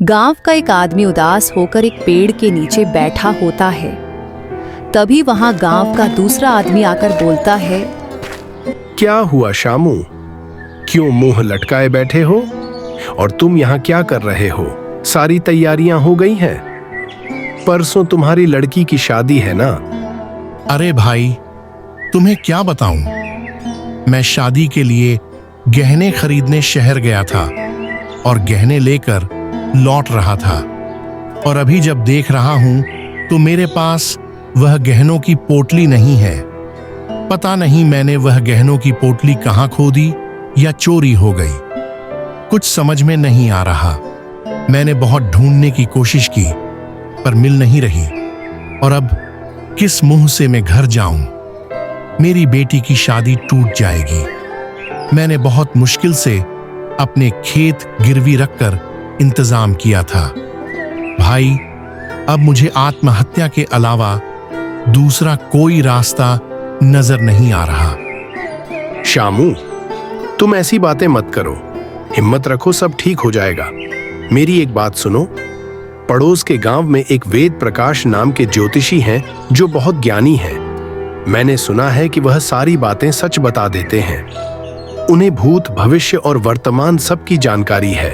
गांव का एक आदमी उदास होकर एक पेड़ के नीचे बैठा होता है। तभी वहां गांव का दूसरा आदमी आकर बोलता है, क्या हुआ शामू, क्यों मुंह लटकाए बैठे हो? और तुम यहाँ क्या कर रहे हो? सारी तैयारियां हो गई हैं? परसों तुम्हारी लड़की की शादी है ना? अरे भाई, तुम्हें क्या बताऊं, मैं शादी के लिए गहने खरीदने शहर गया था और गहने लेकर लौट रहा था, और अभी जब देख रहा हूं तो मेरे पास वह गहनों की पोटली नहीं है। पता नहीं मैंने वह गहनों की पोटली कहां खो दी या चोरी हो गई, कुछ समझ में नहीं आ रहा। मैंने बहुत ढूंढने की कोशिश की पर मिल नहीं रही, और अब किस मुंह से मैं घर जाऊं? मेरी बेटी की शादी टूट जाएगी। मैंने बहुत मुश्किल से अपने खेत गिरवी रखकर इंतजाम किया था। भाई, अब मुझे आत्महत्या के अलावा दूसरा कोई रास्ता नजर नहीं आ रहा। शामू, तुम ऐसी बातें मत करो, हिम्मत रखो, सब ठीक हो जाएगा। मेरी एक बात सुनो, पड़ोस के गांव में एक वेद प्रकाश नाम के ज्योतिषी हैं जो बहुत ज्ञानी हैं। मैंने सुना है कि वह सारी बातें सच बता देते हैं। उन्हें भूत, भविष्य और वर्तमान सब की जानकारी है।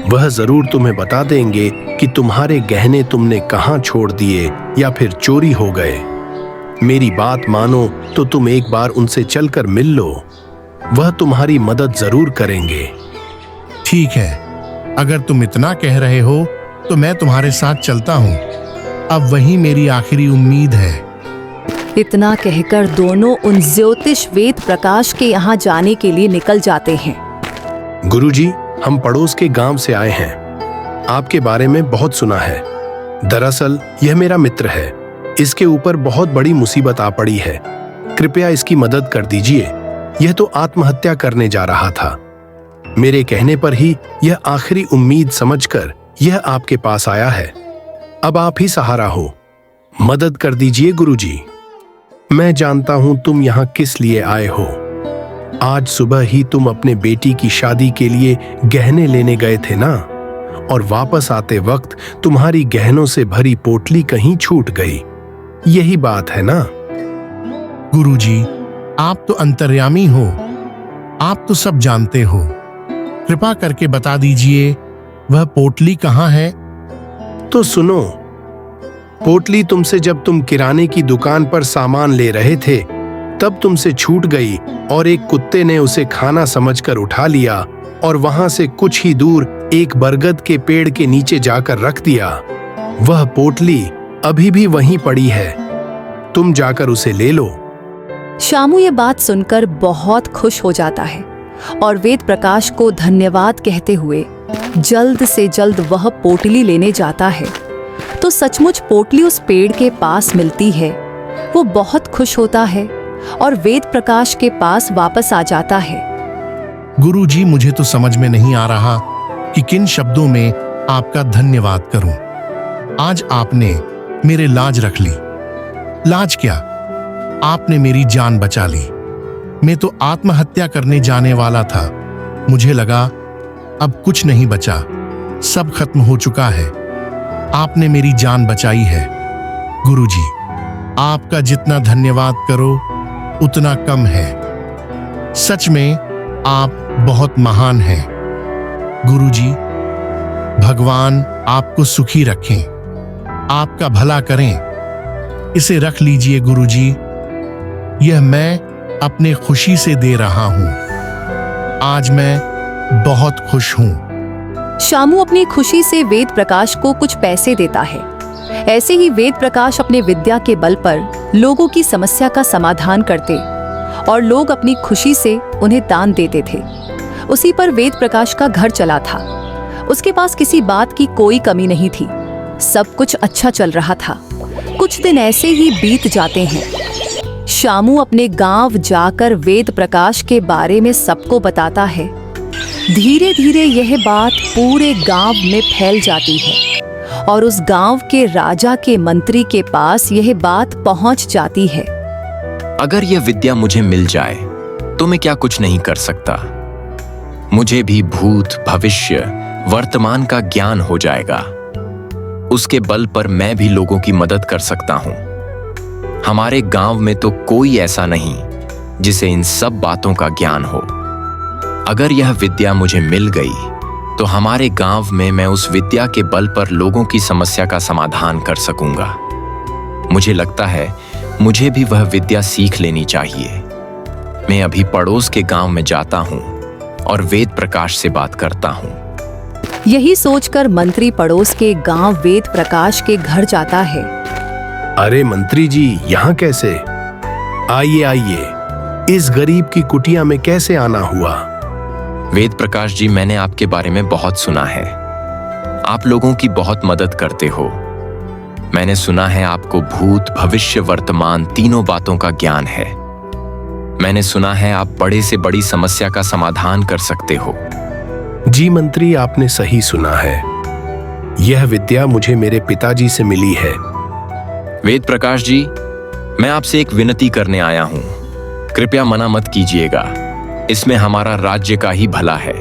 वह जरूर तुम्हें बता देंगे कि तुम्हारे गहने तुमने कहां छोड़ दिए या फिर चोरी हो गए। मेरी बात मानो तो तुम एक बार उनसे चलकर मिल लो, वह तुम्हारी मदद जरूर करेंगे। ठीक है, अगर तुम इतना कह रहे हो तो मैं तुम्हारे साथ चलता हूं। अब वही मेरी आखिरी उम्मीद है। इतना कहकर दोनों उन ज्योतिष वेद प्रकाश के यहाँ जाने के लिए निकल जाते हैं। गुरुजी, हम पड़ोस के गांव से आए हैं, आपके बारे में बहुत सुना है। दरअसल यह मेरा मित्र है, इसके ऊपर बहुत बड़ी मुसीबत आ पड़ी है। कृपया इसकी मदद कर दीजिए, यह तो आत्महत्या करने जा रहा था। मेरे कहने पर ही यह आखिरी उम्मीद समझकर यह आपके पास आया है। अब आप ही सहारा हो, मदद कर दीजिए गुरुजी। मैं जानता हूं तुम यहां किस लिए आए हो। आज सुबह ही तुम अपने बेटी की शादी के लिए गहने लेने गए थे ना, और वापस आते वक्त तुम्हारी गहनों से भरी पोटली कहीं छूट गई। यही बात है ना? गुरुजी, आप तो अंतर्यामी हो, आप तो सब जानते हो। कृपा करके बता दीजिए वह पोटली कहां है? तो सुनो, पोटली तुमसे जब तुम किराने की दुकान पर सामान ले रहे थे तब तुमसे छूट गई, और एक कुत्ते ने उसे खाना समझकर उठा लिया और वहां से कुछ ही दूर एक बरगद के पेड़ के नीचे जाकर रख दिया। वह पोटली अभी भी वहीं पड़ी है, तुम जाकर उसे ले लो। शामू ये बात सुनकर बहुत खुश हो जाता है और वेद प्रकाश को धन्यवाद कहते हुए जल्द से जल्द वह पोटली लेने जाता है। तो सचमुच पोटली उस पेड़ के पास मिलती है। वो बहुत खुश होता है और वेद प्रकाश के पास वापस आ जाता है। गुरुजी, मुझे तो समझ में नहीं आ रहा कि किन शब्दों में आपका धन्यवाद करूं। आज आपने मेरे लाज रख ली। लाज क्या, आपने मेरी जान बचा ली। मैं तो आत्महत्या करने जाने वाला था। मुझे लगा अब कुछ नहीं बचा, सब खत्म हो चुका है। आपने मेरी जान बचाई है। गुरुजी, आपका जितना धन्यवाद करो उतना कम है। सच में आप बहुत महान हैं। गुरुजी, भगवान आपको सुखी रखें, आपका भला करें। इसे रख लीजिए गुरुजी, यह मैं अपने खुशी से दे रहा हूं। आज मैं बहुत खुश हूं। शामू अपनी खुशी से वेद प्रकाश को कुछ पैसे देता है। ऐसे ही वेद प्रकाश अपने विद्या के बल पर लोगों की समस्या का समाधान करते और लोग अपनी खुशी से उन्हें दान देते थे। उसी पर वेद प्रकाश का घर चला था। उसके पास किसी बात की कोई कमी नहीं थी, सब कुछ अच्छा चल रहा था। कुछ दिन ऐसे ही बीत जाते हैं। शामू अपने गांव जाकर वेद प्रकाश के बारे में सबको बताता है। धीरे धीरे यह बात पूरे गांव में फैल जाती है और उस गांव के राजा के मंत्री के पास यह बात पहुंच जाती है। अगर यह विद्या मुझे मिल जाए तो मैं क्या कुछ नहीं कर सकता। मुझे भी भूत, भविष्य, वर्तमान का ज्ञान हो जाएगा। उसके बल पर मैं भी लोगों की मदद कर सकता हूं। हमारे गांव में तो कोई ऐसा नहीं जिसे इन सब बातों का ज्ञान हो। अगर यह विद्या मुझे मिल गई तो हमारे गांव में मैं उस विद्या के बल पर लोगों की समस्या का समाधान कर सकूंगा। मुझे लगता है मुझे भी वह विद्या सीख लेनी चाहिए। मैं अभी पड़ोस के गांव में जाता हूं और वेद प्रकाश से बात करता हूं। यही सोचकर मंत्री पड़ोस के गांव वेद प्रकाश के घर जाता है। अरे मंत्री जी, यहाँ कैसे? आइए आइए, इस गरीब की कुटिया में कैसे आना हुआ? वेद प्रकाश जी, मैंने आपके बारे में बहुत सुना है। आप लोगों की बहुत मदद करते हो। मैंने सुना है आपको भूत, भविष्य, वर्तमान तीनों बातों का ज्ञान है। मैंने सुना है आप बड़े से बड़ी समस्या का समाधान कर सकते हो। जी मंत्री, आपने सही सुना है। यह विद्या मुझे मेरे पिताजी से मिली है। वेद प्रकाश जी, मैं आपसे एक विनती करने आया हूं। कृपया मना मत कीजिएगा। इसमें हमारा राज्य का ही भला है।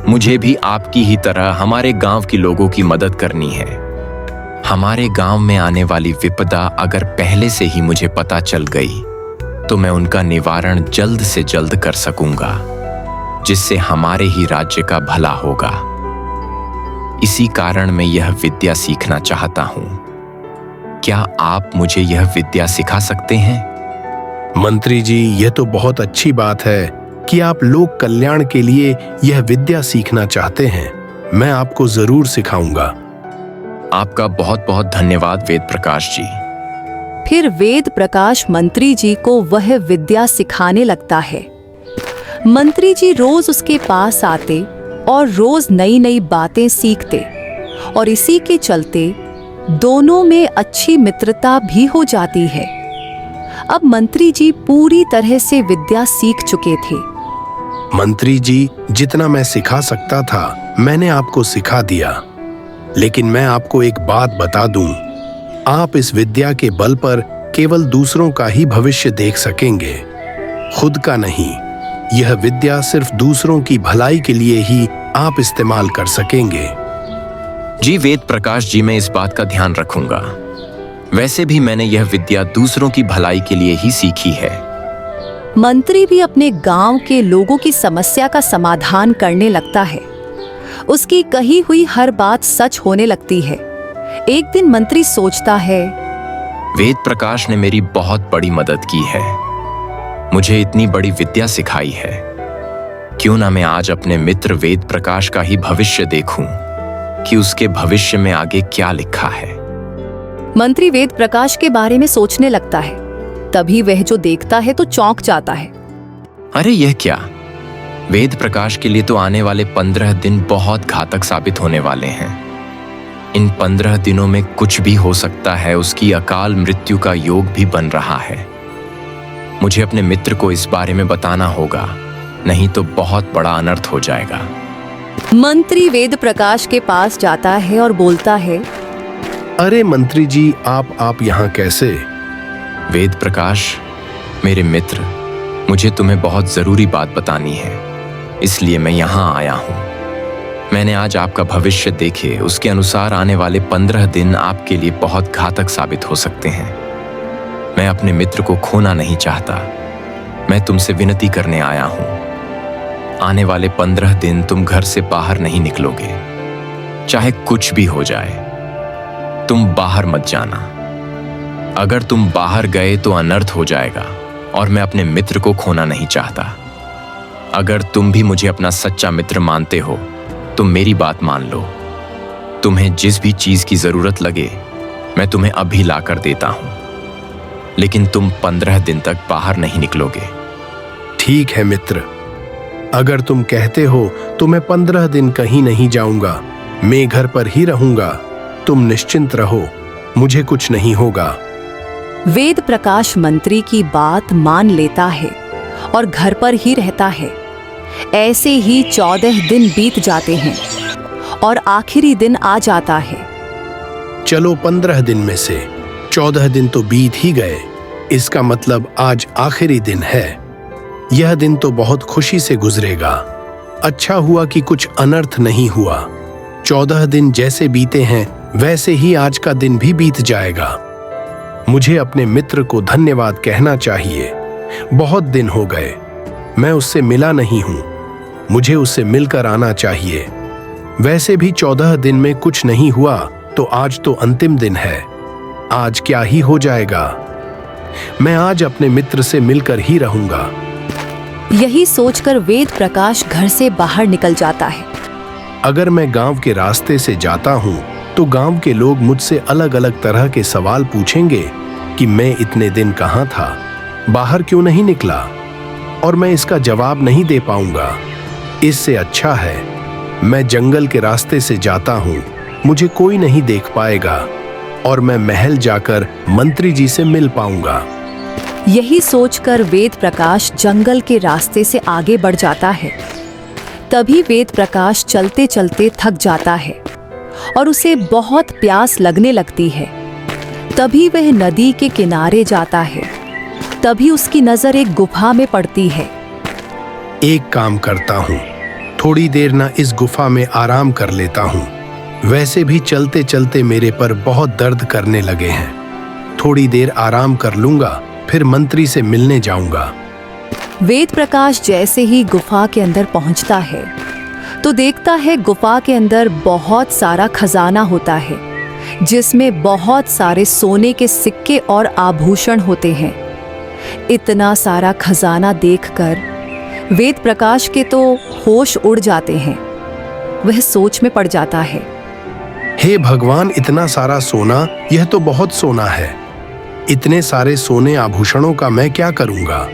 मुझे भी आपकी ही तरह हमारे गांव के लोगों की मदद करनी है। हमारे गांव में आने वाली विपदा अगर पहले से ही मुझे पता चल गई तो मैं उनका निवारण जल्द से जल्द कर सकूंगा, जिससे हमारे ही राज्य का भला होगा। इसी कारण मैं यह विद्या सीखना चाहता हूं। क्या आप मुझे यह विद्या सिखा सकते हैं? मंत्री जी, यह तो बहुत अच्छी बात है कि आप लोक कल्याण के लिए यह विद्या सीखना चाहते हैं। मैं आपको जरूर सिखाऊंगा। आपका बहुत बहुत धन्यवाद वेद प्रकाश जी। फिर वेद प्रकाश मंत्री जी को वह विद्या सिखाने लगता है। मंत्री जी रोज उसके पास आते और रोज नई नई बातें सीखते और इसी के चलते दोनों में अच्छी मित्रता भी हो जाती है। अब मंत्री जी पूरी तरह से विद्या सीख चुके थे। मंत्री जी, जितना मैं सिखा सकता था मैंने आपको सिखा दिया, लेकिन मैं आपको एक बात बता दूं, आप इस विद्या के बल पर केवल दूसरों का ही भविष्य देख सकेंगे, खुद का नहीं। यह विद्या सिर्फ दूसरों की भलाई के लिए ही आप इस्तेमाल कर सकेंगे। जी वेद प्रकाश जी, मैं इस बात का ध्यान रखूंगा। वैसे भी मैंने यह विद्या दूसरों की भलाई के लिए ही सीखी है। मंत्री भी अपने गांव के लोगों की समस्या का समाधान करने लगता है। उसकी कही हुई हर बात सच होने लगती है। एक दिन मंत्री सोचता है, वेद प्रकाश ने मेरी बहुत बड़ी मदद की है, मुझे इतनी बड़ी विद्या सिखाई है। क्यों ना मैं आज अपने मित्र वेद प्रकाश का ही भविष्य देखूं कि उसके भविष्य में आगे क्या लिखा है। मंत्री वेद प्रकाश के बारे में सोचने लगता है। तभी वह जो देखता है तो चौंक जाता है। अरे यह क्या? वेद प्रकाश के लिए तो आने वाले 15 दिन बहुत घातक साबित होने वाले हैं। इन 15 दिनों में कुछ भी हो सकता है। उसकी अकाल मृत्यु का योग भी बन रहा है। मुझे अपने मित्र को इस बारे में बताना होगा, नहीं तो बहुत बड़ा अनर्थ हो जाएगा। मंत्री वेद प्रकाश के पास जाता है और बोलता है, अरे मंत्री जी, आप यहाँ कैसे? वेद प्रकाश, मेरे मित्र, मुझे तुम्हें बहुत जरूरी बात बतानी है, इसलिए मैं यहाँ आया हूँ। मैंने आज आपका भविष्य देखे, उसके अनुसार आने वाले 15 दिन आपके लिए बहुत घातक साबित हो सकते हैं। मैं अपने मित्र को खोना नहीं चाहता। मैं तुमसे विनती करने आया हूँ। आने वाले 15 दिन तुम घर से बाहर नहीं निकलोगे, चाहे कुछ भी हो जाए। तुम बाहर मत जाना। अगर तुम बाहर गए तो अनर्थ हो जाएगा और मैं अपने मित्र को खोना नहीं चाहता। अगर तुम भी मुझे अपना सच्चा मित्र मानते हो तो मेरी बात मान लो। तुम्हें जिस भी चीज की जरूरत लगे मैं तुम्हें अभी ला कर देता हूं, लेकिन तुम 15 दिन तक बाहर नहीं निकलोगे। ठीक है मित्र, अगर तुम कहते हो तो मैं 15 दिन कहीं नहीं जाऊंगा। मैं घर पर ही रहूंगा। तुम निश्चिंत रहो, मुझे कुछ नहीं होगा। वेद प्रकाश मंत्री की बात मान लेता है और घर पर ही रहता है। ऐसे ही 14 दिन बीत जाते हैं और आखिरी दिन आ जाता है। चलो 15 दिन में से 14 दिन तो बीत ही गए। इसका मतलब आज आखिरी दिन है। यह दिन तो बहुत खुशी से गुजरेगा। अच्छा हुआ कि कुछ अनर्थ नहीं हुआ। 14 दिन जैसे बीते हैं वैसे ही आज का दिन भी बीत जाएगा। मुझे अपने मित्र को धन्यवाद कहना चाहिए। बहुत दिन हो गए, मैं उससे मिला नहीं हूं। मुझे उससे मिलकर आना चाहिए। वैसे भी 14 दिन में कुछ नहीं हुआ तो आज तो अंतिम दिन है। आज क्या ही हो जाएगा। मैं आज अपने मित्र से मिलकर ही रहूंगा। यही सोचकर वेद प्रकाश घर से बाहर निकल जाता है। अगर मैं गांव के रास्ते से जाता हूं तो गांव के लोग मुझसे अलग अलग तरह के सवाल पूछेंगे कि मैं इतने दिन कहां था, बाहर क्यों नहीं निकला, और मैं इसका जवाब नहीं दे पाऊंगा। इससे अच्छा है मैं जंगल के रास्ते से जाता हूं, मुझे कोई नहीं देख पाएगा और मैं महल जाकर मंत्री जी से मिल पाऊंगा। यही सोचकर वेद प्रकाश जंगल के रास्ते से आगे बढ़ जाता है। तभी वेद प्रकाश चलते चलते थक जाता है और उसे बहुत प्यास लगने लगती है। तभी वह नदी के किनारे जाता है। तभी उसकी नजर एक गुफा में पड़ती है। एक काम करता हूँ, थोड़ी देर ना इस गुफा में आराम कर लेता हूँ। वैसे भी चलते चलते मेरे पर बहुत दर्द करने लगे हैं। थोड़ी देर आराम कर लूंगा, फिर मंत्री से मिलने जाऊंगा। वेद प्रकाश जैसे ही गुफा के अंदर पहुंचता है तो देखता है गुफा के अंदर बहुत सारा खजाना होता है, जिसमें बहुत सारे सोने के सिक्के और आभूषण होते हैं। इतना सारा खजाना देखकर वेद प्रकाश के तो होश उड़ जाते हैं। वह सोच में पड़ जाता है। हे भगवान, इतना सारा सोना, यह तो बहुत सोना है। इतने सारे सोने आभूषणों का मैं क्या करूंगा।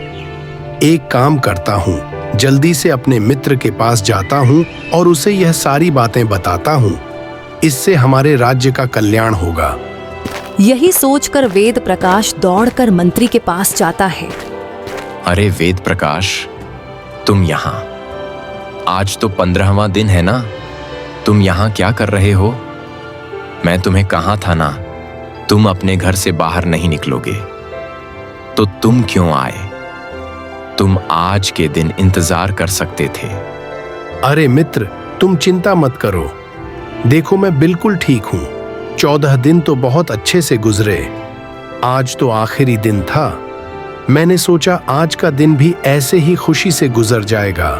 एक काम करता हूँ, जल्दी से अपने मित्र के पास जाता हूँ और उसे यह सारी बातें बताता हूँ। इससे हमारे राज्य का कल्याण होगा। यही सोचकर वेद प्रकाश दौड़कर मंत्री के पास जाता है। अरे वेद प्रकाश, तुम यहाँ? आज तो 15वां दिन है ना? तुम यहाँ क्या कर रहे हो? मैं तुम्हें कहा था ना, तुम अपने घर से बाहर नहीं निकलोगे। तो तुम क्यों आए? तुम आज के दिन इंतजार कर सकते थे। अरे मित्र, तुम चिंता मत करो। देखो मैं बिल्कुल ठीक हूँ। 14 दिन तो बहुत अच्छे से गुजरे। आज तो आखिरी दिन था। मैंने सोचा आज का दिन भी ऐसे ही खुशी से गुजर जाएगा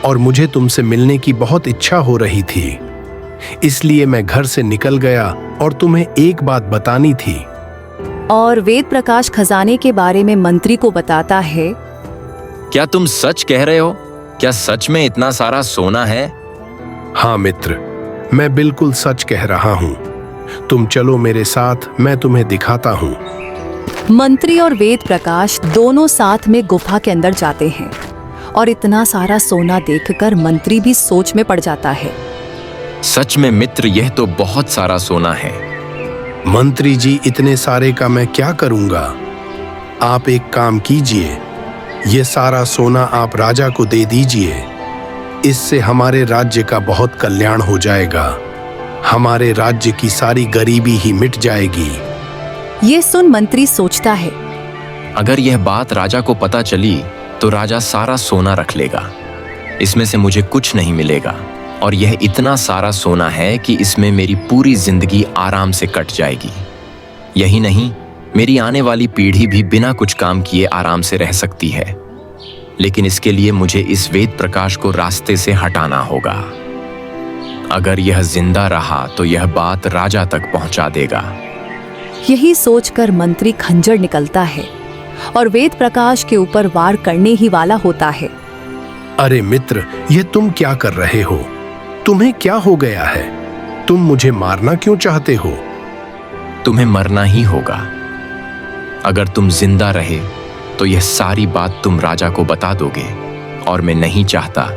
और मुझे तुमसे मिलने की बहुत इच्छा हो रही थी। इसलिए मैं घर से निकल गया और तुम्हें एक बात बतानी थी। और वेद प्रकाश खजाने के बारे में मंत्री को बताता है। क्या तुम सच कह रहे हो? क्या सच में इतना सारा सोना है? हाँ मित्र, मैं बिल्कुल सच कह रहा हूँ। तुम चलो मेरे साथ, मैं तुम्हें दिखाता हूँ। मंत्री और वेद प्रकाश दोनों साथ में गुफा के अंदर जाते हैं और इतना सारा सोना देखकर मंत्री भी सोच में पड़ जाता है। सच में मित्र, यह तो बहुत सारा सोना है। मंत्री जी, इतने सारे का मैं क्या करूंगा। आप एक काम कीजिए, ये सारा सोना आप राजा को दे दीजिए। इससे हमारे राज्य का बहुत कल्याण हो जाएगा। हमारे राज्य की सारी गरीबी ही मिट जाएगी। ये सुन मंत्री सोचता है, अगर यह बात राजा को पता चली तो राजा सारा सोना रख लेगा। इसमें से मुझे कुछ नहीं मिलेगा और यह इतना सारा सोना है कि इसमें मेरी पूरी जिंदगी आराम से कट जाएगी। यही नहीं, मेरी आने वाली पीढ़ी भी बिना कुछ काम किए आराम से रह सकती है। लेकिन इसके लिए मुझे इस वेद प्रकाश को रास्ते से हटाना होगा। अगर यह जिंदा रहा तो यह बात राजा तक पहुंचा देगा। यही सोचकर मंत्री खंजर निकलता है और वेद प्रकाश के ऊपर वार करने ही वाला होता है। अरे मित्र, ये तुम क्या कर रहे हो? तुम्हें क्या हो गया है? तुम मुझे मारना क्यों चाहते हो? तुम्हें मरना ही होगा। अगर तुम जिंदा रहे तो यह सारी बात तुम राजा को बता दोगे और मैं नहीं चाहता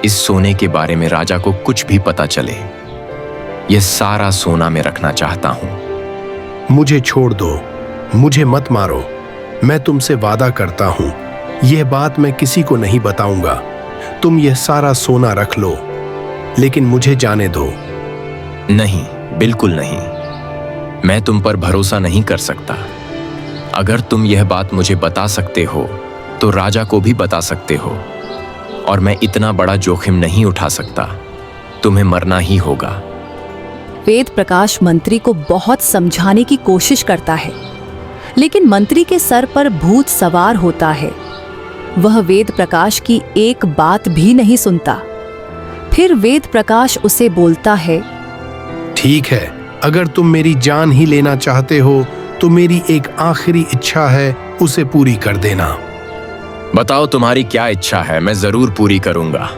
इस सोने के बारे में राजा को कुछ भी पता चले। यह सारा सोना मैं रखना चाहता हूं। मुझे छोड़ दो, मुझे मत मारो। मैं तुमसे वादा करता हूं, यह बात मैं किसी को नहीं बताऊंगा। तुम यह सारा सोना रख लो, लेकिन मुझे जाने दो। नहीं, बिल्कुल नहीं। मैं तुम पर भरोसा नहीं कर सकता। अगर तुम यह बात मुझे बता सकते हो तो राजा को भी बता सकते हो और मैं इतना बड़ा जोखिम नहीं उठा सकता। तुम्हें मरना ही होगा। वेद प्रकाश मंत्री को बहुत समझाने की कोशिश करता है, लेकिन मंत्री के सर पर भूत सवार होता है। वह वेद प्रकाश की एक बात भी नहीं सुनता। फिर वेद प्रकाश उसे बोलता है, ठीक है, अगर तुम मेरी जान ही लेना चाहते हो तो मेरी एक आखिरी इच्छा है, उसे पूरी कर देना। बताओ तुम्हारी क्या इच्छा है, मैं जरूर पूरी करूंगा।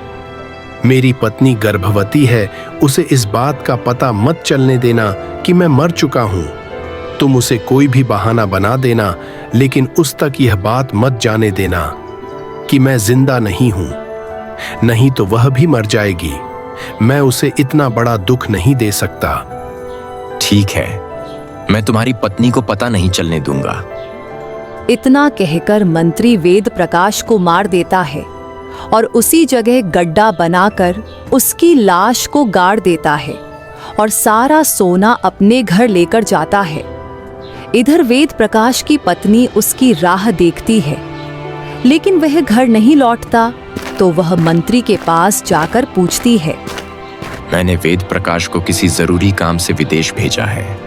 मेरी पत्नी गर्भवती है, उसे इस बात का पता मत चलने देना कि मैं मर चुका हूं। तुम उसे कोई भी बहाना बना देना, लेकिन उस तक यह बात मत जाने देना कि मैं जिंदा नहीं हूं, नहीं तो वह भी मर जाएगी। मैं उसे इतना बड़ा दुख नहीं दे सकता। ठीक है, मैं तुम्हारी पत्नी को पता नहीं चलने दूंगा। इतना कहकर मंत्री वेद प्रकाश को मार देता है और उसी जगह गड्ढा बनाकर उसकी लाश को गाड़ देता है और सारा सोना अपने घर लेकर जाता है। इधर वेद प्रकाश की पत्नी उसकी राह देखती है, लेकिन वह घर नहीं लौटता, तो वह मंत्री के पास जाकर पूछती है, मैंने वेद प्रकाश को किसी जरूरी काम से विदेश भेजा है,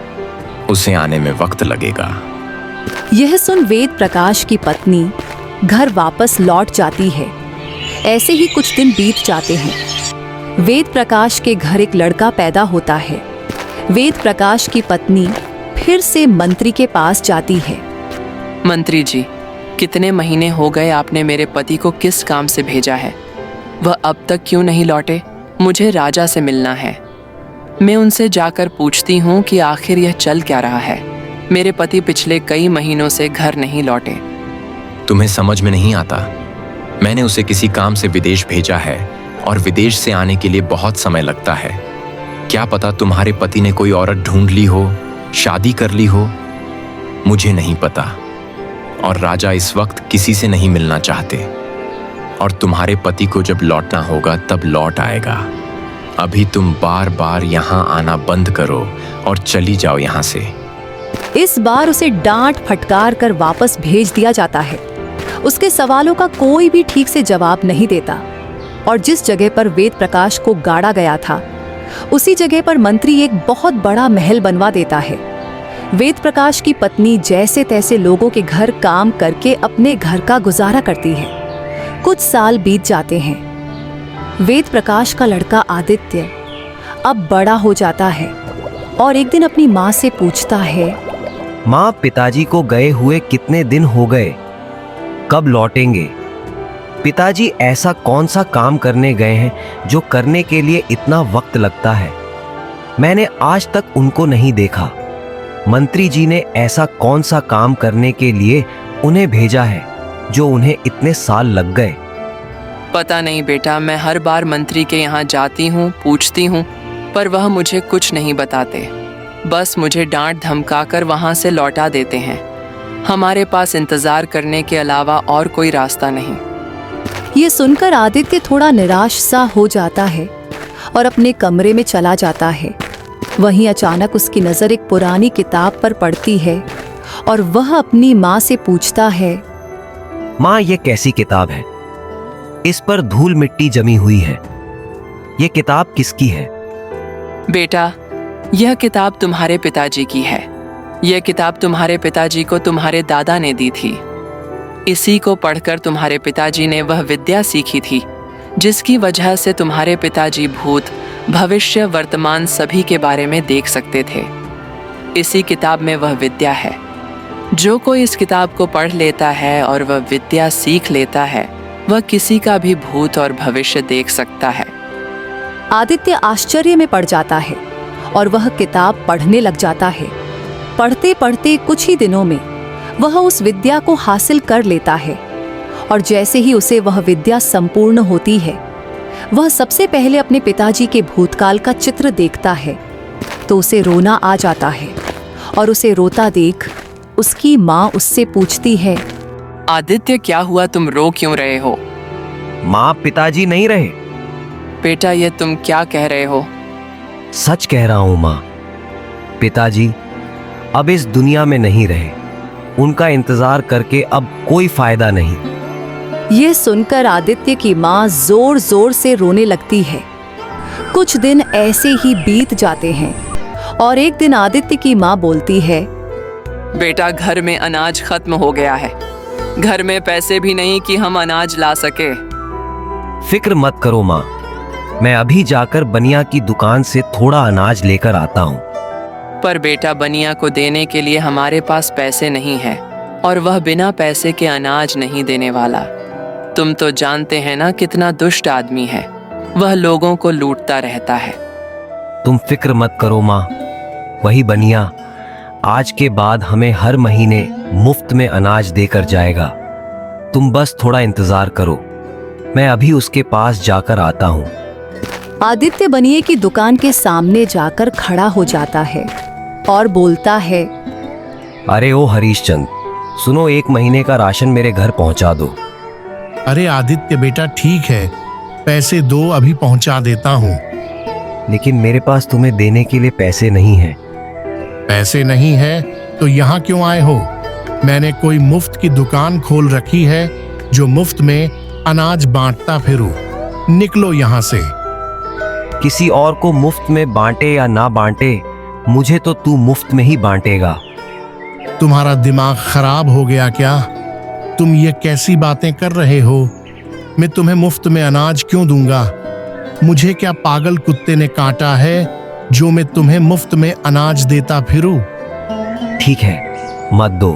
उसे आने में वक्त लगेगा। यह सुन वेद प्रकाश की पत्नी घर वापस लौट जाती है। ऐसे ही कुछ दिन बीत जाते हैं। वेद प्रकाश के घर एक लड़का पैदा होता है। वेद प्रकाश की पत्नी फिर से मंत्री के पास जाती है। मंत्री जी, कितने महीने हो गए आपने मेरे पति को किस काम से भेजा है? वह अब तक क्यों नहीं लौटे? मुझे राजा से मिलना है। मैं उनसे जाकर पूछती हूँ कि आखिर यह चल क्या रहा है। मेरे पति पिछले कई महीनों से घर नहीं लौटे। तुम्हें समझ में नहीं आता, मैंने उसे किसी काम से विदेश भेजा है और विदेश से आने के लिए बहुत समय लगता है। क्या पता तुम्हारे पति ने कोई औरत ढूंढ ली हो, शादी कर ली हो, मुझे नहीं पता। और राजा इस वक्त किसी से नहीं मिलना चाहते, और तुम्हारे पति को जब लौटना होगा तब लौट आएगा। अभी तुम बार बार यहाँ आना बंद करो और चली जाओ यहाँ से। इस बार उसे डांट फटकार कर वापस भेज दिया जाता है। उसके सवालों का कोई भी ठीक से जवाब नहीं देता, और जिस जगह पर वेद प्रकाश को गाड़ा गया था, उसी जगह पर मंत्री एक बहुत बड़ा महल बनवा देता है। वेद प्रकाश की पत्नी जैसे तैसे लोगों के घर काम करके अपने घर का गुजारा करती है। कुछ साल बीत जाते हैं। वेद प्रकाश का लड़का आदित्य अब बड़ा हो जाता है और एक दिन अपनी माँ से पूछता है, माँ, पिताजी को गए हुए कितने दिन हो गए? कब लौटेंगे? पिताजी ऐसा कौन सा काम करने गए हैं जो करने के लिए इतना वक्त लगता है? मैंने आज तक उनको नहीं देखा। मंत्री जी ने ऐसा कौन सा काम करने के लिए उन्हें भेजा है जो उन्हें इतने साल लग गए? पता नहीं बेटा, मैं हर बार मंत्री के यहाँ जाती हूँ, पूछती हूँ, पर वह मुझे कुछ नहीं बताते। बस मुझे डांट धमका कर वहाँ से लौटा देते हैं। हमारे पास इंतजार करने के अलावा और कोई रास्ता नहीं। ये सुनकर आदित्य थोड़ा निराश सा हो जाता है और अपने कमरे में चला जाता है। वहीं अचानक उसकी नजर एक पुरानी किताब पर पड़ती है और वह अपनी माँ से पूछता है, माँ, ये कैसी किताब है? इस पर धूल मिट्टी जमी हुई है। ये किताब किसकी है? बेटा, यह किताब तुम्हारे पिताजी की है। यह किताब तुम्हारे पिताजी को तुम्हारे दादा ने दी थी। इसी को पढ़कर तुम्हारे पिताजी ने वह विद्या सीखी थी जिसकी वजह से तुम्हारे पिताजी भूत, भविष्य, वर्तमान सभी के बारे में देख सकते थे। इसी किताब में वह विद्या है। जो कोई इस किताब को पढ़ लेता है और वह विद्या सीख लेता है, वह किसी का भी भूत और भविष्य देख सकता है। आदित्य आश्चर्य में पड़ जाता है और वह किताब पढ़ने लग जाता है। पढ़ते पढ़ते कुछ ही दिनों में वह उस विद्या को हासिल कर लेता है, और जैसे ही उसे वह विद्या संपूर्ण होती है, वह सबसे पहले अपने पिताजी के भूतकाल का चित्र देखता है तो उसे रोना आ जाता है। और उसे रोता देख उसकी माँ उससे पूछती है, आदित्य, क्या हुआ? तुम रो क्यों रहे हो? माँ, पिताजी नहीं रहे। बेटा, ये तुम क्या कह रहे हो? सच कह रहा हूँ माँ। पिताजी अब इस दुनिया में नहीं रहे। उनका इंतजार करके अब कोई फायदा नहीं। यह सुनकर आदित्य की माँ जोर जोर से रोने लगती है। कुछ दिन ऐसे ही बीत जाते हैं और एक दिन आदित्य की माँ बोलती है, बेटा, घर में अनाज खत्म हो गया है। घर में पैसे भी नहीं कि हम अनाज ला सके। फिक्र मत करो माँ, मैं अभी जाकर बनिया की दुकान से थोड़ा अनाज लेकर आता हूँ। पर बेटा, बनिया को देने के लिए हमारे पास पैसे नहीं है और वह बिना पैसे के अनाज नहीं देने वाला। तुम तो जानते हैं ना कितना दुष्ट आदमी है, वह लोगों को लूटता रहता है। तुम फिक्र मत करो माँ, वही बनिया आज के बाद हमें हर महीने मुफ्त में अनाज देकर जाएगा। तुम बस थोड़ा इंतजार करो, मैं अभी उसके पास जाकर आता हूँ। आदित्य बनिए की दुकान के सामने जाकर खड़ा हो जाता है और बोलता है, अरे ओ हरीशचंद, सुनो, 1 महीने का राशन मेरे घर पहुंचा दो। अरे आदित्य बेटा, ठीक है, पैसे दो, अभी पहुंचा देता हूँ। लेकिन मेरे पास तुम्हें देने के लिए पैसे नहीं हैं। पैसे नहीं है तो यहाँ क्यों आए हो? मैंने कोई मुफ्त की दुकान खोल रखी है जो मुफ्त में अनाज बांटता फिरूं। निकलो यहाँ से। किसी और को मुफ्त में बांटे या ना बांटे, मुझे तो तू मुफ्त में ही बांटेगा। तुम्हारा दिमाग खराब हो गया क्या? तुम ये कैसी बातें कर रहे हो? मैं तुम्हें मुफ्त में अनाज क्यों दूंगा? मुझे क्या पागल कुत्ते ने काटा है जो मैं तुम्हें मुफ्त में अनाज देता फिरूं? ठीक है, मत दो।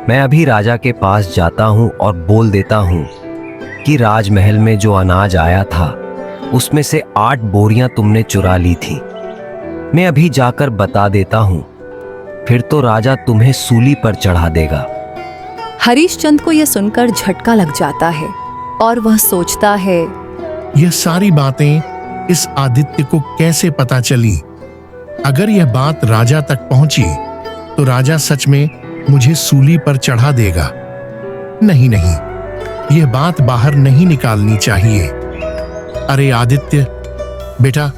मैं अभी राजा के पास जाता हूँ और बोल देता हूँ कि राजमहल में जो अनाज आया था उसमें से 8 बोरियां तुमने चुरा ली थी। मैं अभी जाकर बता देता हूँ, फिर तो राजा तुम्हें सूली पर चढ़ा देगा। हरीशचंद को यह सुनकर झटका लग जाता है और वह सोचता है, यह सारी बातें इस आदित्य को कैसे पता चली? अगर यह बात राजा तक पहुंची तो राजा सच में मुझे सूली पर चढ़ा देगा। नहीं नहीं, यह बात बाहर नहीं निकालनी चाहिए। अरे आदित्य बेटा,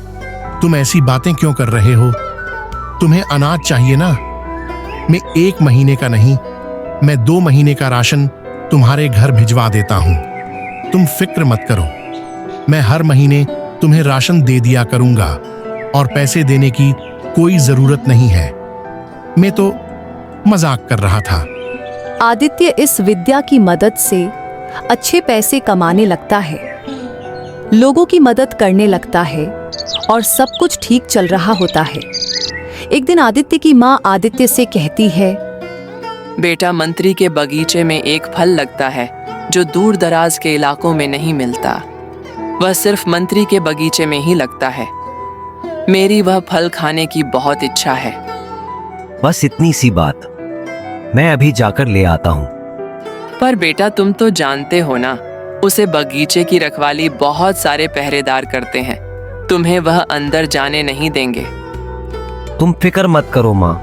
तुम ऐसी बातें क्यों कर रहे हो? तुम्हें अनाज चाहिए ना? मैं 1 महीने का नहीं, मैं 2 महीने का राशन तुम्हारे घर भिजवा देता हूं। तुम फिक्र मत करो, मैं हर महीने तुम्हें राशन दे दिया करूंगा और पैसे देने की कोई जरूरत नहीं है। मैं तो मजाक कर रहा था। आदित्य इस विद्या की मदद से अच्छे पैसे कमाने लगता है, लोगों की मदद करने लगता है और सब कुछ ठीक चल रहा होता है। एक दिन आदित्य की माँ आदित्य से कहती है, बेटा, मंत्री के बगीचे में एक फल लगता है जो दूर दराज के इलाकों में नहीं मिलता। वह सिर्फ मंत्री के बगीचे में ही लगता है। मेरी वह फल खाने की बहुत इच्छा है। बस इतनी सी बात, मैं अभी जाकर ले आता हूँ। पर बेटा, तुम तो जानते हो ना, उसे बगीचे की रखवाली बहुत सारे पहरेदार करते हैं। तुम्हें वह अंदर जाने नहीं देंगे। तुम फिक्र मत करो माँ,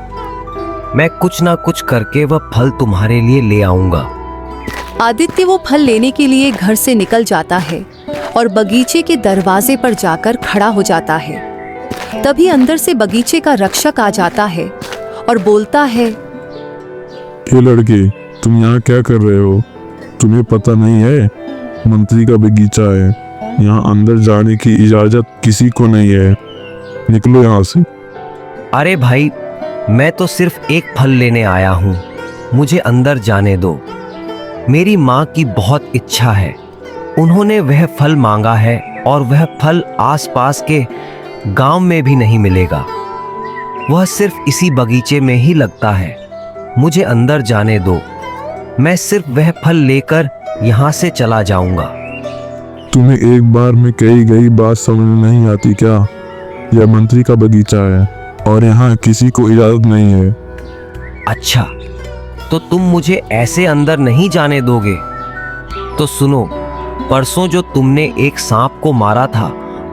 मैं कुछ ना कुछ करके वह फल तुम्हारे लिए ले आऊंगा। आदित्य वो फल लेने के लिए घर से निकल जाता है और बगीचे के दरवाजे पर जाकर खड़ा हो जाता है। तभी अंदर से बगीचे का रक्षक आ जाता है और बोलता है, ये लड़के, तुम यहाँ क्या कर रहे हो? तुम्हें पता नहीं है मंत्री का बगीचा है, यहाँ अंदर जाने की इजाजत किसी को नहीं है। निकलो यहाँ से। अरे भाई, मैं तो सिर्फ एक फल लेने आया हूँ, मुझे अंदर जाने दो। मेरी माँ की बहुत इच्छा है, उन्होंने वह फल मांगा है और वह फल आसपास के गांव में भी नहीं मिलेगा। वह सिर्फ इसी बगीचे में ही लगता है। मुझे अंदर जाने दो, मैं सिर्फ वह फल लेकर यहाँ से चला जाऊंगा। तुम्हें एक बार में कही गई बात समझ में नहीं आती क्या? यह मंत्री का बगीचा है और यहाँ किसी को इजाजत नहीं है। अच्छा, तो तुम मुझे ऐसे अंदर नहीं जाने दोगे? तो सुनो, परसों जो तुमने एक सांप को मारा था,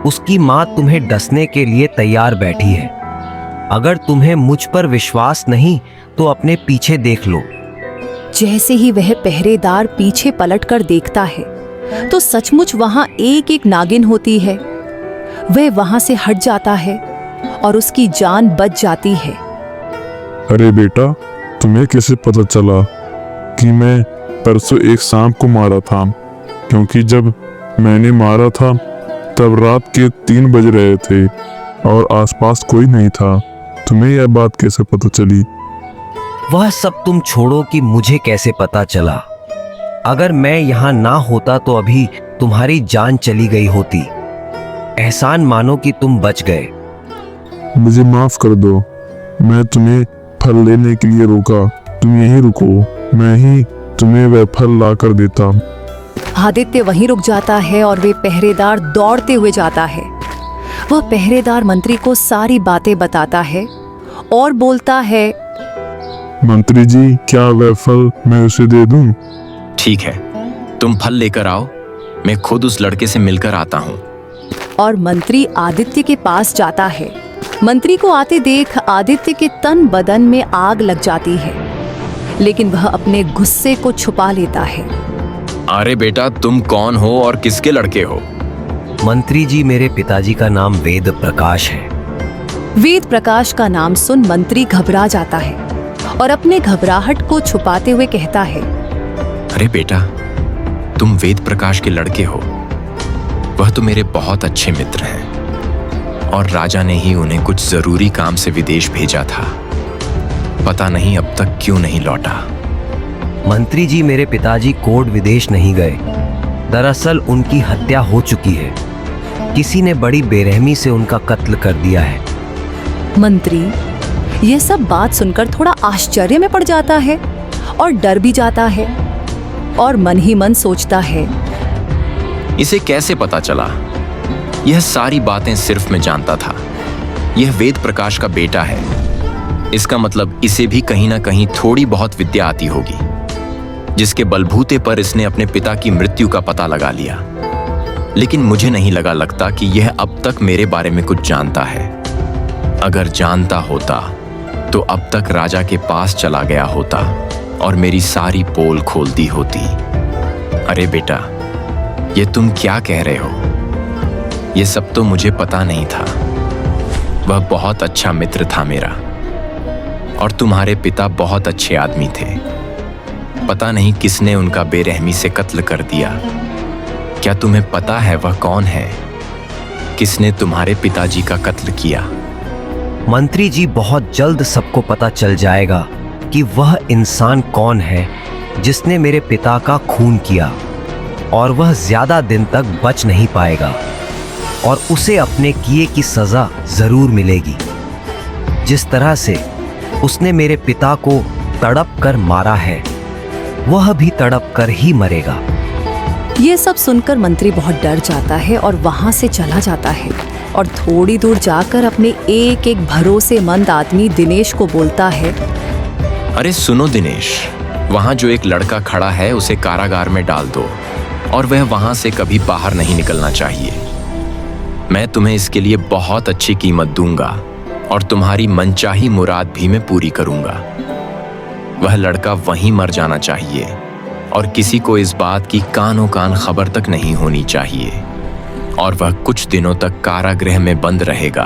उसकी माँ तुम्हें डसने के लिए तैयार बैठी है। अगर तुम्हें मुझ पर विश्वास नहीं तो अपने पीछे देख लो। जैसे ही वह पहरेदार पीछे पलटकर देखता है तो सचमुच वहां एक नागिन होती है। वह वहां से हट जाता है और उसकी जान बच जाती है। अरे बेटा, तुम्हें कैसे पता चला कि मैं परसों एक सांप को मारा था? क्योंकि जब मैंने मारा था तब रात के 3 बज रहे थे और आसपास कोई नहीं था। तुम्हें यह बात कैसे पता चली? वह सब तुम छोड़ो कि मुझे कैसे पता चला। अगर मैं यहाँ ना होता तो अभी तुम्हारी जान चली गई होती। एहसान मानो कि तुम बच गए। मुझे माफ कर दो, मैं तुम्हें फल लेने के लिए रोका। तुम यहीं रुको, मैं ही तुम्हें वह फल ला कर देता। आदित्य वहीं रुक जाता है और वे पहरेदार दौड़ते हुए जाता है। वह पहरेदार मंत्री को सारी बातें बताता है और बोलता है, मंत्री जी, क्या वह फल मैं उसे दे दूं? ठीक है, तुम फल लेकर आओ, मैं खुद उस लड़के से मिलकर आता हूँ। और मंत्री आदित्य के पास जाता है। मंत्री को आते देख आदित्य के तन बदन में आग लग जाती है, लेकिन वह अपने गुस्से को छुपा लेता है। अरे बेटा, तुम कौन हो और किसके लड़के हो? मंत्री जी, मेरे पिताजी का नाम वेद प्रकाश है। वेद प्रकाश का नाम सुन मंत्री घबरा जाता है और अपने घबराहट को छुपाते हुए कहता है, अरे बेटा, तुम वेद प्रकाश के लड़के हो। वह तो मेरे बहुत अच्छे मित्र हैं और राजा ने ही उन्हें कुछ जरूरी काम से विदेश भेजा था। पता नहीं अब तक क्यों नहीं लौटा। मंत्री जी, मेरे पिताजी कोर्ट विदेश नहीं गए। दरअसल उनकी हत्या हो चुकी है। किसी ने बड़ी बेरहमी से उनका कत्ल कर दिया है। मंत्री यह सब बात सुनकर थोड़ा आश्चर्य में पड़ जाता है और डर भी जाता है और मन ही मन सोचता है, इसे कैसे पता चला? यह सारी बातें सिर्फ मैं जानता था। यह वेद प्रकाश का बेटा है। इसका मतलब इसे भी कहीं ना कहीं थोड़ी बहुत विद्या आती होगी, जिसके बलबूते पर इसने अपने पिता की मृत्यु का पता लगा लिया। लेकिन मुझे नहीं लगता कि यह अब तक मेरे बारे में कुछ जानता है। अगर जानता होता तो अब तक राजा के पास चला गया होता और मेरी सारी पोल खोल दी होती। अरे बेटा, ये तुम क्या कह रहे हो? ये सब तो मुझे पता नहीं था। वह बहुत अच्छा मित्र था मेरा, और तुम्हारे पिता बहुत अच्छे आदमी थे। पता नहीं किसने उनका बेरहमी से कत्ल कर दिया। क्या तुम्हें पता है वह कौन है? किसने तुम्हारे पिताजी का कत्ल किया? मंत्री जी, बहुत जल्द सबको पता चल जाएगा कि वह इंसान कौन है जिसने मेरे पिता का खून किया, और वह ज्यादा दिन तक बच नहीं पाएगा और उसे अपने किए की सजा जरूर मिलेगी। जिस तरह से उसने मेरे पिता को तड़प कर मारा है, वह भी तड़प कर ही मरेगा। ये सब सुनकर मंत्री बहुत डर जाता है और वहां से चला जाता है और थोड़ी दूर जाकर अपने एक एक भरोसेमंद आदमी दिनेश को बोलता है, अरे सुनो दिनेश, वहां जो एक लड़का खड़ा है उसे कारागार में डाल दो और वह वहां से कभी बाहर नहीं निकलना चाहिए। मैं तुम्हें इसके लिए बहुत अच्छी कीमत दूंगा और तुम्हारी मनचाही मुराद भी मैं पूरी करूंगा। वह लड़का वहीं मर जाना चाहिए और किसी को इस बात की कानों कान खबर तक नहीं होनी चाहिए, और वह कुछ दिनों तक कारागृह में बंद रहेगा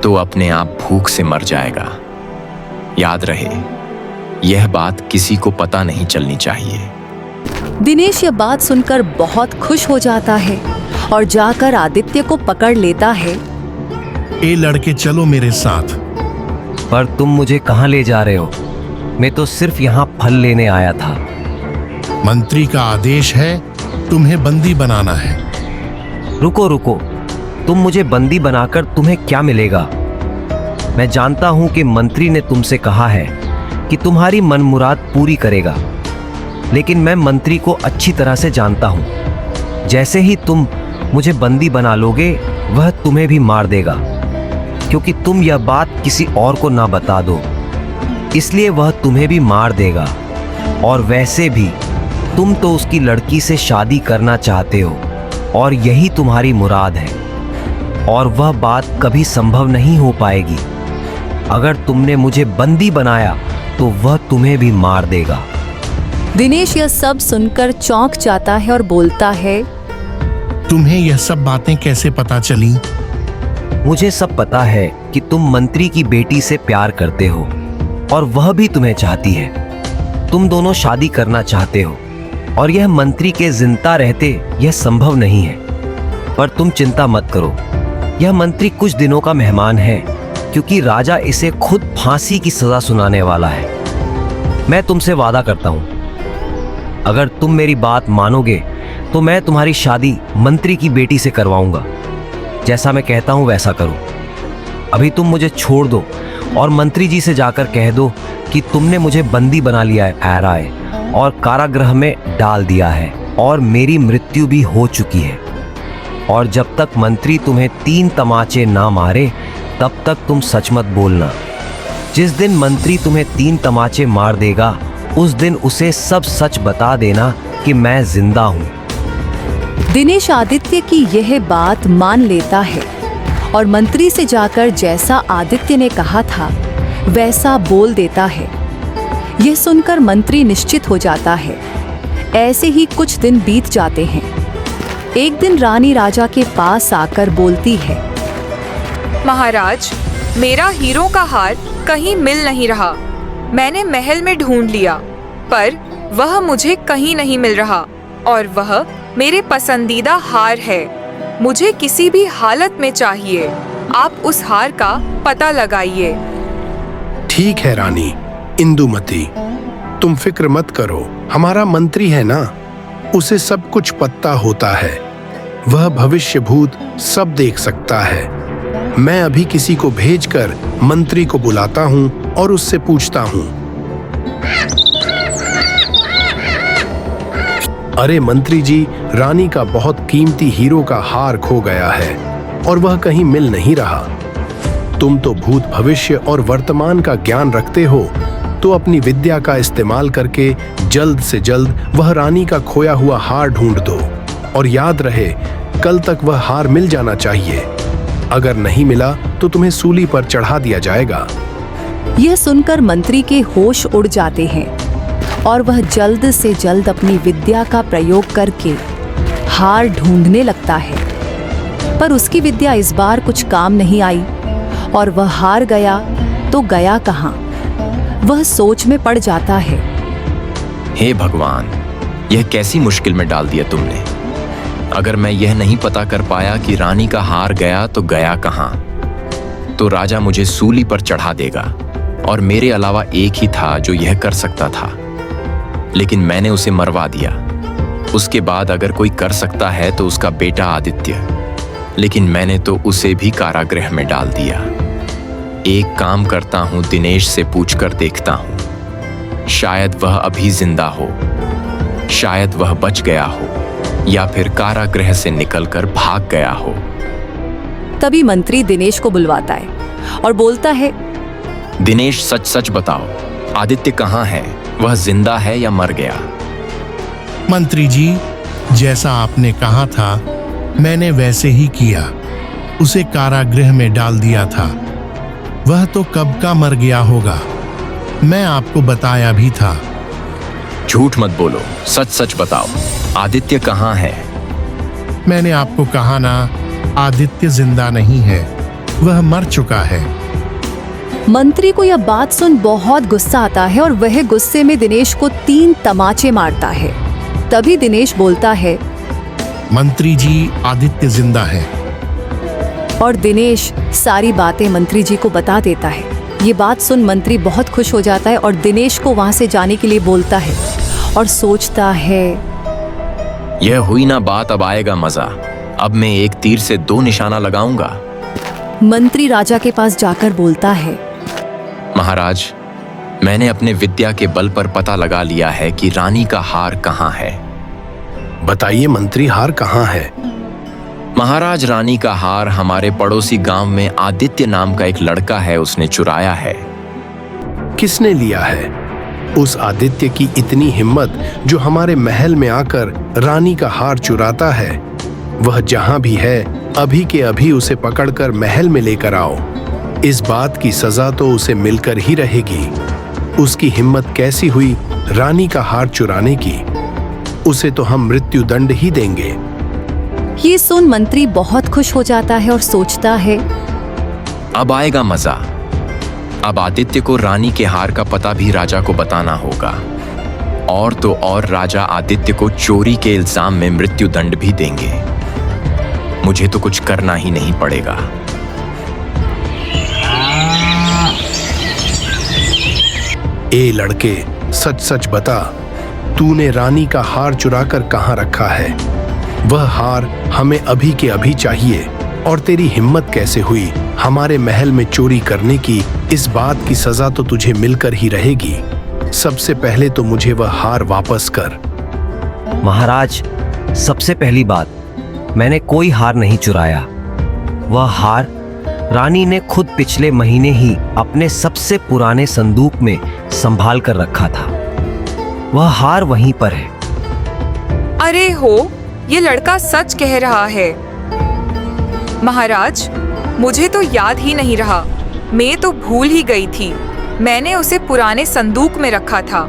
तो अपने आप भूख से मर जाएगा। याद रहे, यह बात किसी को पता नहीं चलनी चाहिए। दिनेश यह बात सुनकर बहुत खुश हो जाता है और जाकर आदित्य को पकड़ लेता है। ए लड़के, चलो मेरे साथ। पर तुम मुझे कहाँ ले जा रहे हो? मैं तो सिर्फ यहाँ फल लेने आया था। मंत्री का आदेश है, तुम्हें बंदी बनाना है। रुको रुको, तुम मुझे बंदी बनाकर तुम्हें क्या मिलेगा? मैं जानता हूं कि मंत्री ने तुमसे कहा है कि तुम्हारी मन मुराद पूरी करेगा, लेकिन मैं मंत्री को अच्छी तरह से जानता हूं। जैसे ही तुम मुझे बंदी बना लोगे, वह तुम्हें भी मार देगा, क्योंकि तुम यह बात किसी और को ना बता दो, इसलिए वह तुम्हें भी मार देगा। और वैसे भी तुम तो उसकी लड़की से शादी करना चाहते हो और यही तुम्हारी मुराद है, और वह बात कभी संभव नहीं हो पाएगी। अगर तुमने मुझे बंदी बनाया तो वह तुम्हें भी मार देगा। दिनेश यह सब सुनकर चौंक जाता है और बोलता है, तुम्हें यह सब बातें कैसे पता चली? मुझे सब पता है कि तुम मंत्री की बेटी से प्यार करते हो और वह भी तुम्हें चाहती है। तुम दोनों शादी करना चाहते हो और यह मंत्री के जिंदा रहते यह संभव नहीं है। पर तुम चिंता मत करो, यह मंत्री कुछ दिनों का मेहमान है, क्योंकि राजा इसे खुद फांसी की सजा सुनाने वाला है। मैं तुमसे वादा करता हूं, अगर तुम मेरी बात मानोगे तो मैं तुम्हारी शादी मंत्री की बेटी से करवाऊंगा। जैसा मैं कहता हूं वैसा करो। अभी तुम मुझे छोड़ दो और मंत्री जी से जाकर कह दो कि तुमने मुझे बंदी बना लिया है और कारागृह में डाल दिया है और मेरी मृत्यु भी हो चुकी है। और जब तक मंत्री तुम्हें 3 तमाचे ना मारे तब तक तुम सच मत बोलना। जिस दिन मंत्री तुम्हें 3 तमाचे मार देगा उस दिन उसे सब सच बता देना कि मैं जिंदा हूं। दिनेश आदित्य की यह बात मान लेता है और मंत्री से जाकर जैसा आदित्य ने कहा था वैसा बोल देता है। यह सुनकर मंत्री निश्चित हो जाता है। ऐसे ही कुछ दिन बीत जाते हैं। एक दिन रानी राजा के पास आकर बोलती है, महाराज, मेरा हीरो का हार कहीं मिल नहीं रहा। मैंने महल में ढूंढ लिया पर वह मुझे कहीं नहीं मिल रहा और वह मेरे पसंदीदा हार है। मुझे किसी भी हालत में चाहिए। आप उस हार का पता लगाइए। ठीक है रानी इंदुमती, तुम फिक्र मत करो। हमारा मंत्री है ना, उसे सब कुछ पता होता है। वह भविष्य भूत सब देख सकता है। मैं अभी किसी को भेजकर मंत्री को बुलाता हूं और उससे पूछता हूं। अरे मंत्री जी, रानी का बहुत कीमती हीरो का हार खो गया है और वह कहीं मिल नहीं रहा। तुम तो भूत भविष्य और वर्तमान का ज्ञान रखते हो, तो अपनी विद्या का इस्तेमाल करके जल्द से जल्द वह रानी का खोया हुआ हार ढूंढ दो। और याद रहे, कल तक वह हार मिल जाना चाहिए। अगर नहीं मिला तो तुम्हें सूली पर चढ़ा दिया जाएगा। यह सुनकर मंत्री के होश उड़ जाते हैं और वह जल्द से जल्द अपनी विद्या का प्रयोग करके हार ढूंढने लगता है। पर उसकी विद्या इस बार कुछ काम नहीं आई और वह हार गया तो गया कहाँ। वह सोच में पड़ जाता है। हे भगवान, यह कैसी मुश्किल में डाल दिया तुमने। अगर मैं यह नहीं पता कर पाया कि रानी का हार गया तो गया कहाँ, तो राजा मुझे सूली पर चढ़ा देगा और मेरे अलावा एक ही था जो यह कर सकता था, लेकिन मैंने उसे मरवा दिया। उसके बाद अगर कोई कर सकता है तो उसका बेटा आदित्य, लेकिन मैंने तो उसे भी कारागृह में डाल दिया। एक काम करता हूं, दिनेश से पूछकर देखता हूं। शायद वह अभी जिंदा हो, शायद वह बच गया हो या फिर कारागृह से निकलकर भाग गया हो। तभी मंत्री दिनेश को बुलवाता है और बोलता है, दिनेश, सच सच बताओ, आदित्य कहाँ है? वह जिंदा है या मर गया? मंत्री जी, जैसा आपने कहा था मैंने वैसे ही किया। उसे कारागृह में डाल दिया था। वह तो कब का मर गया होगा। मैं आपको बताया भी था। झूठ मत बोलो, सच सच बताओ, आदित्य कहाँ है? मैंने आपको कहा ना, आदित्य जिंदा नहीं है, वह मर चुका है। मंत्री को यह बात सुन बहुत गुस्सा आता है और वह गुस्से में दिनेश को 3 तमाचे मारता है। तभी दिनेश बोलता है, मंत्री जी, आदित्य जिंदा है। और दिनेश सारी बातें मंत्री जी को बता देता है। ये बात सुन मंत्री बहुत खुश हो जाता है और दिनेश को वहां से जाने के लिए बोलता है और सोचता है, यह हुई ना बात, अब आएगा मजा। अब मैं एक तीर से 2 निशाना लगाऊंगा। मंत्री राजा के पास जाकर बोलता है, महाराज, मैंने अपने विद्या के बल पर पता लगा लिया है कि रानी का हार कहाँ है। बताइए मंत्री, हार कहाँ है? महाराज, रानी का हार हमारे पड़ोसी गांव में आदित्य नाम का एक लड़का है, उसने चुराया है। किसने लिया है? उस आदित्य की इतनी हिम्मत जो हमारे महल में आकर रानी का हार चुराता है। वह जहां भी है अभी के अभी उसे पकड़कर महल में लेकर आओ। इस बात की सजा तो उसे मिलकर ही रहेगी। उसकी हिम्मत कैसी हुई रानी का हार चुराने की? उसे तो हम मृत्यु दंड ही देंगे। ये सुन मंत्री बहुत खुश हो जाता है और सोचता है, अब आएगा मजा। अब आदित्य को रानी के हार का पता भी राजा को बताना होगा। और तो और राजा आदित्य को चोरी के इल्जाम में मृत्यु दंड भी देंगे। मुझे तो कुछ करना ही नहीं पड़ेगा। ए लड़के, सच सच बता, तूने रानी का हार चुराकर कहाँ रखा है? वह हार हमें अभी के अभी चाहिए। और तेरी हिम्मत कैसे हुई हमारे महल में चोरी करने की? इस बात की सजा तो तुझे मिलकर ही रहेगी। सबसे पहले तो मुझे वह हार वापस कर। महाराज, सबसे पहली बात, मैंने कोई हार नहीं चुराया। वह हार रानी ने खुद पिछले महीने ही अपने सबसे पुराने संदूक में संभाल कर रखा था। वह हार वहीं पर है। अरे हो, ये लड़का सच कह रहा है। महाराज, मुझे तो याद ही नहीं रहा। मैं तो भूल ही गई थी। मैंने उसे पुराने संदूक में रखा था।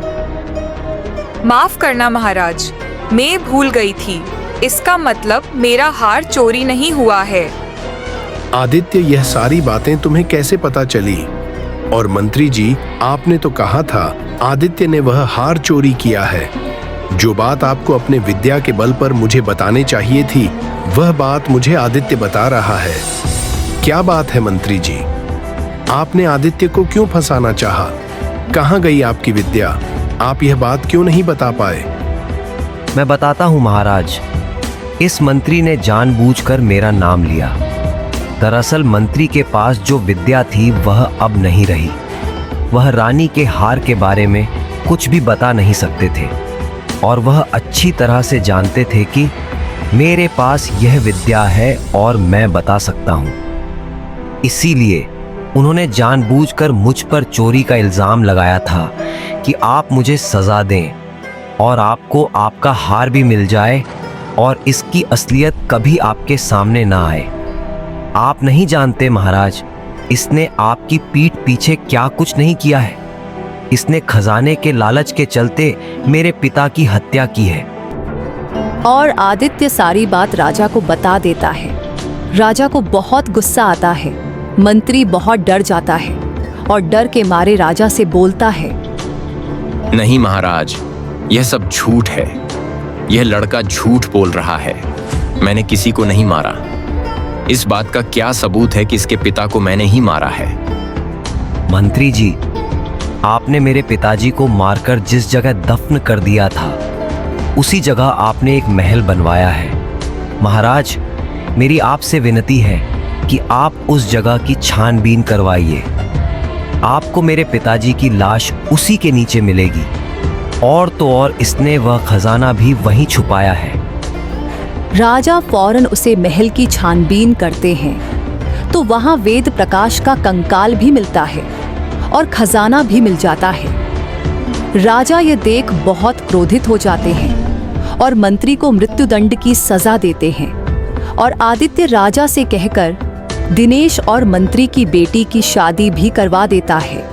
माफ करना महाराज, मैं भूल गई थी। इसका मतलब मेरा हार चोरी नहीं हुआ है। आदित्य, यह सारी बातें तुम्हें कैसे पता चली? और मंत्री जी, आपने तो कहा था आदित्य ने वह हार चोरी किया है। जो बात आपको अपने विद्या के बल पर मुझे बताने चाहिए थी, वह बात मुझे आदित्य बता रहा है। क्या बात है मंत्री जी? आपने आदित्य को क्यों फंसाना चाहा? कहाँ गई आपकी विद्या? आप यह बात क्यों नहीं बता पाए? मैं बताता हूँ महाराज। इस मंत्री ने जानबूझकर मेरा नाम लिया। दरअसल मंत्री के पास जो विद्या थी वह अब नहीं रही। वह रानी के हार के बारे में कुछ भी बता नहीं सकते थे और वह अच्छी तरह से जानते थे कि मेरे पास यह विद्या है और मैं बता सकता हूँ। इसीलिए उन्होंने जानबूझकर मुझ पर चोरी का इल्जाम लगाया था कि आप मुझे सजा दें और आपको आपका हार भी मिल जाए और इसकी असलियत कभी आपके सामने ना आए। आप नहीं जानते महाराज, इसने आपकी पीठ पीछे क्या कुछ नहीं किया है। इसने खजाने के लालच के चलते मेरे पिता की हत्या की है। और आदित्य सारी बात राजा को बता देता है। राजा को बहुत गुस्सा आता है। मंत्री बहुत डर जाता है और डर के मारे राजा से बोलता है, नहीं महाराज, यह सब झूठ है। यह लड़का झूठ बोल रहा है। मैंने किसी को नहीं मारा। इस बात का क्या सबूत है कि इसके पिता को मैंने ही मारा है? मंत्री जी, आपने मेरे पिताजी को मारकर जिस जगह दफन कर दिया था, उसी जगह आपने एक महल बनवाया है। महाराज, मेरी आपसे विनती है कि आप उस जगह की छानबीन करवाइए। आपको मेरे पिताजी की लाश उसी के नीचे मिलेगी। और तो और इसने वह खजाना भी वहीं छुपाया है। राजा फौरन उसे महल की छानबीन करते हैं तो वहां वेद प्रकाश का कंकाल भी मिलता है और खजाना भी मिल जाता है। राजा यह देख बहुत क्रोधित हो जाते हैं और मंत्री को मृत्युदंड की सजा देते हैं और आदित्य राजा से कहकर दिनेश और मंत्री की बेटी की शादी भी करवा देता है।